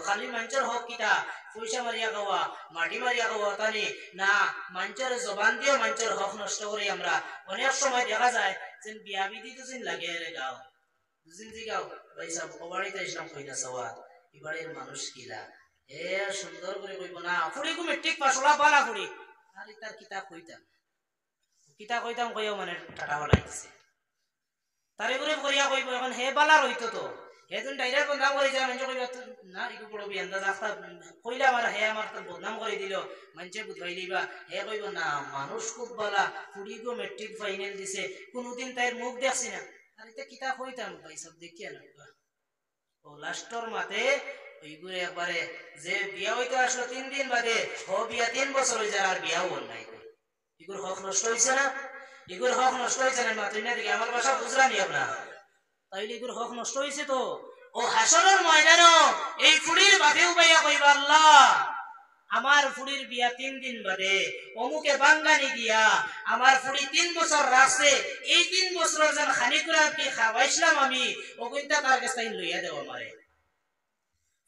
খালি মানুষের হক কিটা পয়সা মারিয়া খাওয়া মাটি মারিয়া খাওয়া তানি না মানুষের জবান দিয়ে মানুষের হক নষ্ট করি আমরা অনেক সময় দেখা যায় যে বিয়া বিধি দুদিন লাগে রে গাও দুদিন যে গাও ভাই সব ওবাড়িতে ইসলাম কইনা সওয়া এবারের মানুষ কিলা এ সুন্দর করে কইব না ফুড়ি কো মেট্রিক পাস হলা বালা ফুড়ি আর তার কিতা কইতাম কইও মানে টাটা বানাইছে তারে করে করিয়া কইব এখন হে বালা রইতো তো হেতুন ডাইরেক্ট বদনাম করে যায় মানুষ কইবা না ইকো বড় বিয়ান্দা রাস্তা কইলা আমার হে আমার তো বদনাম করে দিল মানুষে বুঝাইলিবা হে কইব না মানুষ খুব বালা ফুড়ি গো মেট্রিক ফাইনাল দিছে কোনদিন তাইর মুখ দেখছি না আর এটা কিতা কইতাম ভাই সব দেখিয়া না ও লাস্টর মাতে ওইগুলো একবারে যে বিয়া হইতে আসলো 3 দিন বাদে ও বিয়া 3 বছর হই যায় আর বিয়াও হল নাই এগুলো হক নষ্ট হইছে না এগুলো হক নষ্ট হইছে না মাতুই না দেখি আমার ভাষা বুঝরানি আপনার তাইলে এগুলো হক নষ্ট হইছে তো ও হাসরের ময়দানে এই ফুড়ির বাপে উবাইয়া কইবা আল্লাহ আমার ফুড়ির বিয়া 3 দিন বাদে অমুকে বাঙ্গানি দিয়া আমার ফুড়ি 3 বছর রাখছে এই 3 বছর যেন খানিকুরা কি খাওয়াইছিলাম আমি ওগুনটা তার কাছে লইয়া দেব আমারে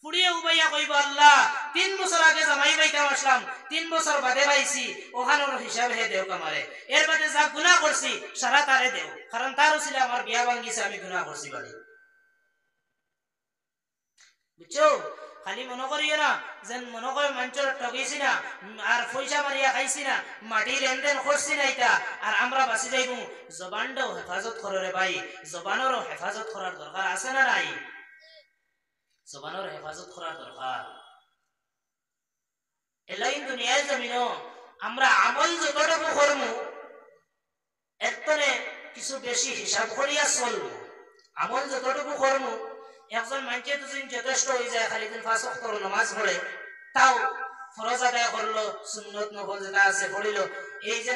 ফুড়িয়ে উবাইয়া কইব আল্লাহ 3 বছর আগে জামাই বাইতে আসলাম 3 বছর বাদে পাইছি ওখানোর হিসাব হে দেও আমারে এর বাদে যা গুনাহ করছি সারা তারে দেও কারণ তার ছিল আমার বিয়া ভাঙিছে আমি গুনাহ করছি বাড়ি বুঝছো খালি মনে করিও না যেন মনে করে মানুষের ঠকাইছি না আর পয়সা মারিয়া খাইছি না মাটি লেনদেন করছি না এটা আর আমরা বাঁচি যাইব জবানটাও হেফাজত করে ভাই জবানেরও হেফাজত করার দরকার আছে না নাই জবানের হেফাজত করার দরকার এলাই দুনিয়ায় জমিনো আমরা আমল যতটুকু করবো এরপরে কিছু বেশি হিসাব করিয়া চলবো আমল যতটুকু করবো একজন মানুষে দুদিন যথেষ্ট হয়ে যায় খালি দিন 5 ওয়াক্ত নামাজ পড়ে তাও ফরজ আদায় করলো সুন্নত নফল যেটা আছে পড়িল এই যে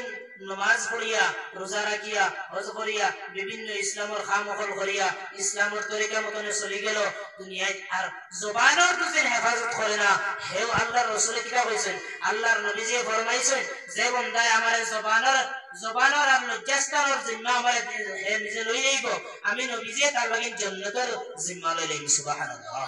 নামাজ পড়িয়া রোজা রাখিয়া হজ করিয়া বিভিন্ন ইসলামের খামখল করিয়া ইসলামের তরিকা মতনে চলি গেল দুনিয়ায় আর জবানের দুদিন হেফাজত করে না হেও আল্লাহর রাসূল কিটা কইছেন আল্লাহর নবীজি ফরমাইছেন যে বান্দায় আমার জবানের আর লজ্জাস্থানের জিম্মা আমার নিজে লই যাইব আমি নবীজি তার লাগি জান্নাতের জিম্মা লই লইব সুবহানাল্লাহ